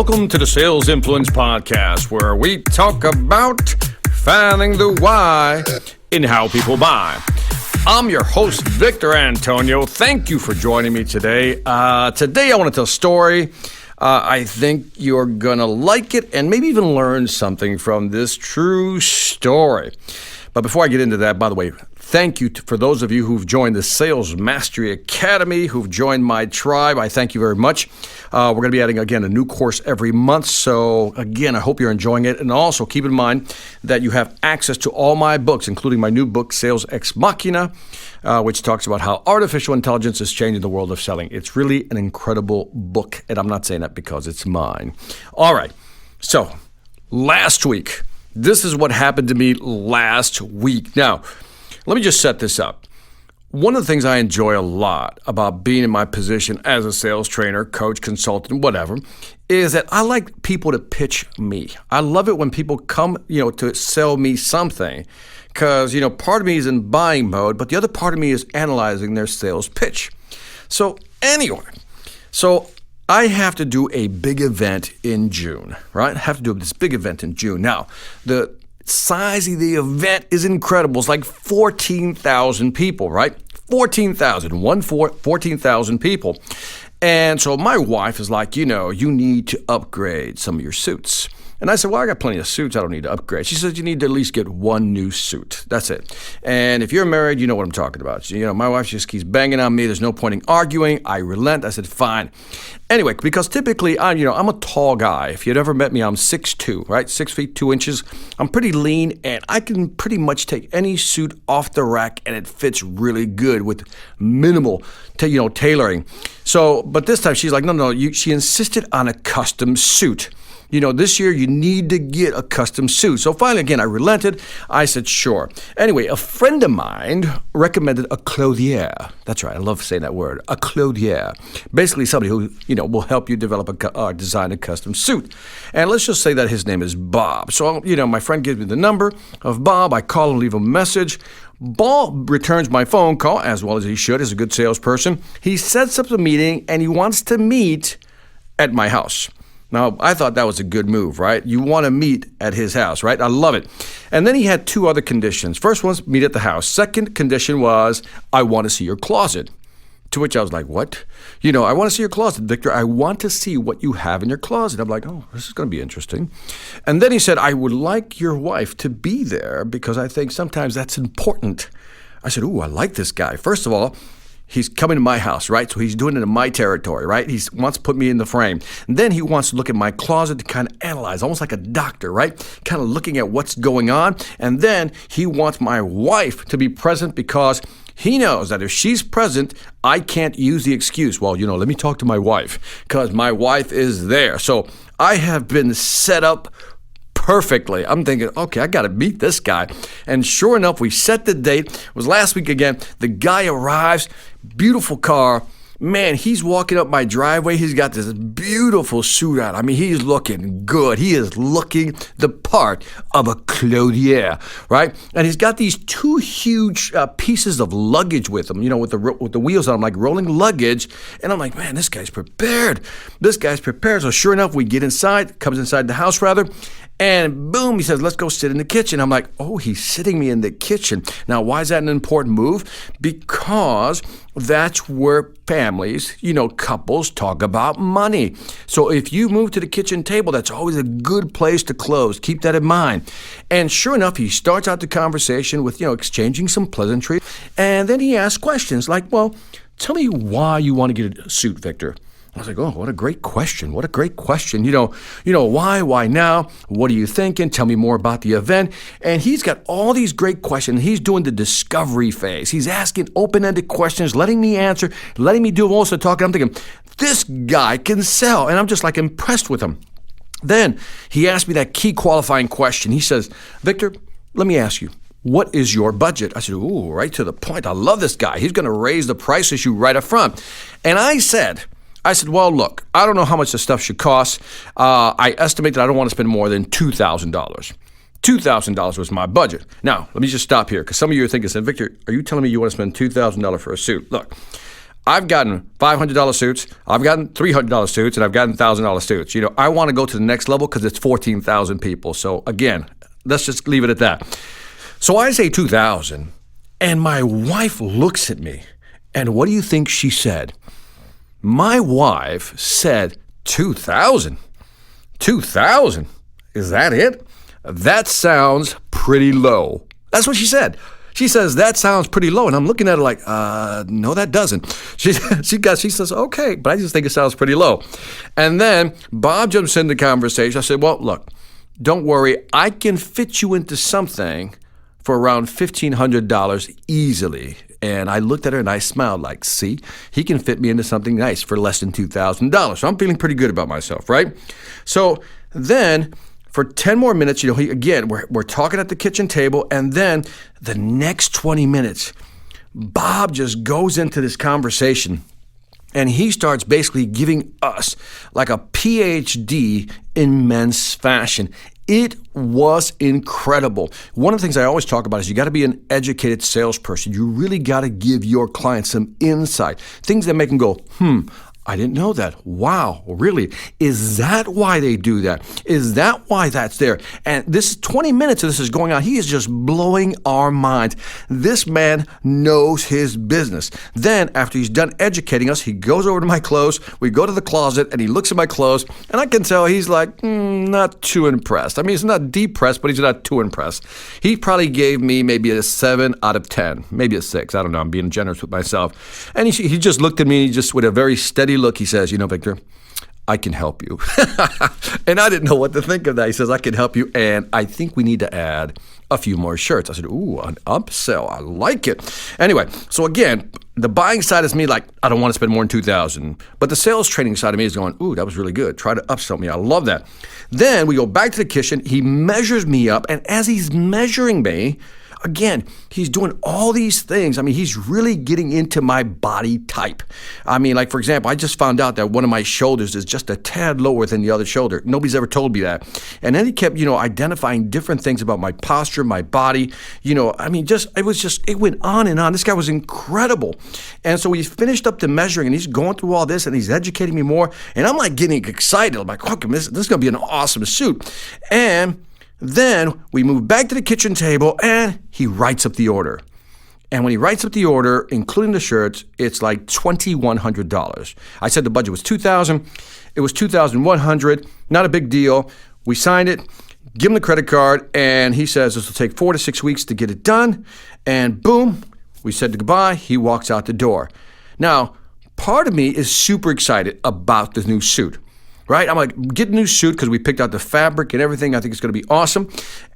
Welcome to the Sales Influence Podcast, where we talk about finding the why in how people buy. I'm your host, Victor Antonio. Thank you for joining me today. Today I want to tell a story. I think you're going to like it and maybe even learn something from this true story. But before I get into that, by the way, thank you for those of you who've joined the Sales Mastery Academy, who've joined my tribe. I thank you very much. We're going to be adding, again, a new course every month. So, again, I hope you're enjoying it. And also keep in mind that you have access to all my books, including my new book, Sales Ex Machina, which talks about how artificial intelligence is changing the world of selling. It's really an incredible book, and I'm not saying that because it's mine. All right. So, last week, this is what happened to me last week. Now, let me just set this up. One of the things I enjoy a lot about being in my position as a sales trainer, coach, consultant, whatever, is that I like people to pitch me. I love it when people come, to sell me something because, part of me is in buying mode, but the other part of me is analyzing their sales pitch. So anyway, I have to do a big event in June, right? I have to do this big event in June. Now, the size of the event is incredible. It's like 14,000 people, right? 14,000 people. And so my wife is like, you need to upgrade some of your suits. And I said, well, I got plenty of suits. I don't need to upgrade. She says, you need to at least get one new suit. That's it. And if you're married, you know what I'm talking about. My wife just keeps banging on me. There's no point in arguing. I relent. I said, fine. Anyway, because typically, I'm a tall guy. If you'd ever met me, I'm 6'2", right? 6 feet, 2 inches. I'm pretty lean, and I can pretty much take any suit off the rack, and it fits really good with minimal, tailoring. So, but this time she's like, no. She insisted on a custom suit. This year you need to get a custom suit. So finally, again, I relented. I said, sure. Anyway, a friend of mine recommended a clothier. That's right. I love saying that word, a clothier. Basically somebody who, will help you develop design a custom suit. And let's just say that his name is Bob. So, my friend gives me the number of Bob. I call him, leave him a message. Bob returns my phone call, as well as he should, as a good salesperson. He sets up the meeting, and he wants to meet at my house. Now, I thought that was a good move, right? You want to meet at his house, right? I love it. And then he had two other conditions. First one's meet at the house. Second condition was, I want to see your closet. To which I was like, what? I want to see your closet, Victor. I want to see what you have in your closet. I'm like, oh, this is going to be interesting. And then he said, I would like your wife to be there because I think sometimes that's important. I said, ooh, I like this guy. First of all, he's coming to my house, right? So he's doing it in my territory, right? He wants to put me in the frame. And then he wants to look at my closet to kind of analyze, almost like a doctor, right? Kind of looking at what's going on. And then he wants my wife to be present because he knows that if she's present, I can't use the excuse, well, let me talk to my wife because my wife is there. So I have been set up perfectly. I'm thinking, okay, I got to meet this guy. And sure enough, we set the date. It was last week again. The guy arrives, beautiful car. Man, he's walking up my driveway. He's got this beautiful suit on. I mean, he's looking good. He is looking the part of a clothier, right? And he's got these two huge pieces of luggage with him, with the wheels on them, like rolling luggage. And I'm like, man, this guy's prepared. So sure enough, we get inside, comes inside the house rather, and boom, he says, let's go sit in the kitchen. I'm like, oh, he's sitting me in the kitchen. Now, why is that an important move? Because that's where families, couples talk about money. So if you move to the kitchen table, that's always a good place to close. Keep that in mind. And sure enough, he starts out the conversation with, exchanging some pleasantries. And then he asks questions like, well, tell me why you want to get a suit, Victor. I was like, oh, what a great question. Why now? What are you thinking? Tell me more about the event. And he's got all these great questions. He's doing the discovery phase. He's asking open-ended questions, letting me answer, letting me do most of the talking. I'm thinking, this guy can sell. And I'm just like impressed with him. Then he asked me that key qualifying question. He says, Victor, let me ask you, what is your budget? I said, ooh, right to the point. I love this guy. He's going to raise the price issue right up front. And I said, well, look, I don't know how much this stuff should cost. I estimate that I don't want to spend more than $2,000. $2,000 was my budget. Now, let me just stop here because some of you are thinking, Victor, are you telling me you want to spend $2,000 for a suit? Look, I've gotten $500 suits, I've gotten $300 suits, and I've gotten $1,000 suits. I want to go to the next level because it's 14,000 people. So again, let's just leave it at that. So I say 2,000, and my wife looks at me, and what do you think she said? My wife said, 2,000? 2,000? Is that it? That sounds pretty low. That's what she said. She says, that sounds pretty low. And I'm looking at her like, no, that doesn't. She says, okay, but I just think it sounds pretty low. And then Bob jumps in the conversation. I said, well, look, don't worry. I can fit you into something for around $1,500 easily. And I looked at her and I smiled like, see, he can fit me into something nice for less than $2,000. So I'm feeling pretty good about myself, right? So then for 10 more minutes, again, we're talking at the kitchen table, and then the next 20 minutes, Bob just goes into this conversation, and he starts basically giving us like a PhD in men's fashion. It was incredible. One of the things I always talk about is you got to be an educated salesperson. You really got to give your clients some insight, things that make them go, I didn't know that. Wow, really? Is that why they do that? Is that why that's there? And this 20 minutes of this is going on. He is just blowing our minds. This man knows his business. Then after he's done educating us, he goes over to my clothes. We go to the closet and he looks at my clothes, and I can tell he's like, not too impressed. I mean, he's not depressed, but he's not too impressed. He probably gave me maybe a 7 out of 10, maybe a 6. I don't know. I'm being generous with myself. And he just looked at me, just with a very steady look, he says, Victor, I can help you. And I didn't know what to think of that. He says, I can help you, and I think we need to add a few more shirts. I said, ooh, an upsell. I like it. Anyway, so again, the buying side is me like, I don't want to spend more than $2,000. But the sales training side of me is going, ooh, that was really good. Try to upsell me. I love that. Then we go back to the kitchen. He measures me up, and as he's measuring me, again, he's doing all these things. I mean, he's really getting into my body type. I mean, like, for example, I just found out that one of my shoulders is just a tad lower than the other shoulder. Nobody's ever told me that. And then he kept, identifying different things about my posture, my body. It went on and on. This guy was incredible. And so he finished up the measuring, and he's going through all this, and he's educating me more. And I'm like getting excited. I'm like, okay, this is going to be an awesome suit. And then we move back to the kitchen table, and he writes up the order. And when he writes up the order, including the shirts, it's like $2,100. I said the budget was $2,000. It was $2,100. Not a big deal. We signed it, give him the credit card, and he says this will take 4 to 6 weeks to get it done. And boom, we said goodbye. He walks out the door. Now, part of me is super excited about the new suit. Right? I'm like, get a new suit because we picked out the fabric and everything. I think it's going to be awesome.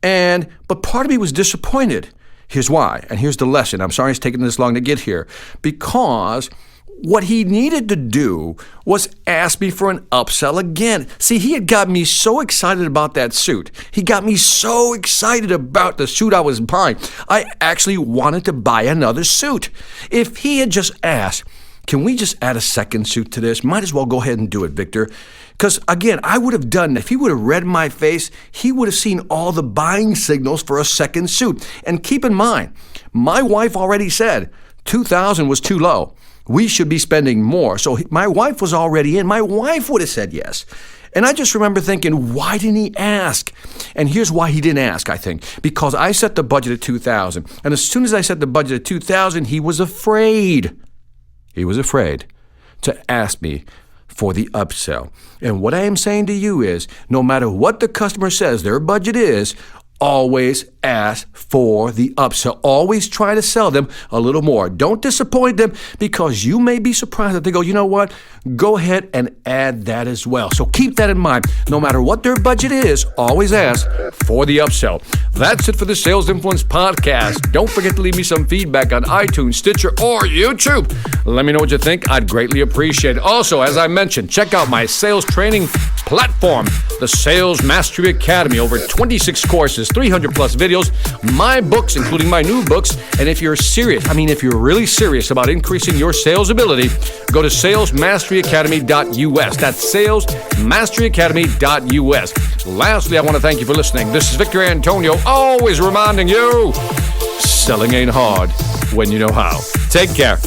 But part of me was disappointed. Here's why. And here's the lesson. I'm sorry it's taken this long to get here. Because what he needed to do was ask me for an upsell again. See, he had got me so excited about that suit. He got me so excited about the suit I was buying. I actually wanted to buy another suit. If he had just asked, can we just add a second suit to this? Might as well go ahead and do it, Victor. Because, again, I would have done, if he would have read my face, he would have seen all the buying signals for a second suit. And keep in mind, my wife already said $2,000 was too low. We should be spending more. So my wife was already in. My wife would have said yes. And I just remember thinking, why didn't he ask? And here's why he didn't ask, I think. Because I set the budget at $2,000. And as soon as I set the budget at $2,000, he was afraid. He was afraid to ask me for the upsell. And what I am saying to you is, no matter what the customer says their budget is, always ask for the upsell. Always try to sell them a little more. Don't disappoint them, because you may be surprised that they go, you know what? Go ahead and add that as well. So keep that in mind. No matter what their budget is, always ask for the upsell. That's it for the Sales Influence Podcast. Don't forget to leave me some feedback on iTunes, Stitcher, or YouTube. Let me know what you think. I'd greatly appreciate it. Also, as I mentioned, check out my sales training platform, the Sales Mastery Academy. Over 26 courses, 300 plus videos, my books, including my new books. And if you're serious, if you're really serious about increasing your sales ability, go to salesmasteryacademy.us. That's salesmasteryacademy.us. Lastly, I want to thank you for listening. This is Victor Antonio, always reminding you, selling ain't hard when you know how. Take care.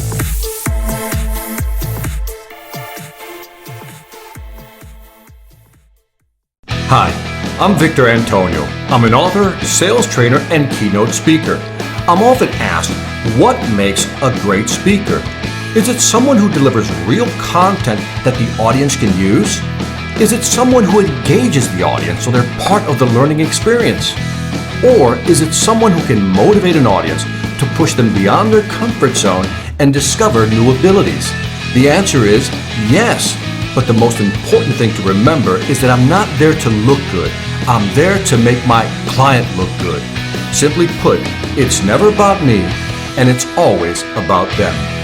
Hi, I'm Victor Antonio. I'm an author, sales trainer, and keynote speaker. I'm often asked, what makes a great speaker? Is it someone who delivers real content that the audience can use? Is it someone who engages the audience so they're part of the learning experience? Or is it someone who can motivate an audience to push them beyond their comfort zone and discover new abilities? The answer is yes. But the most important thing to remember is that I'm not there to look good. I'm there to make my client look good. Simply put, it's never about me, and it's always about them.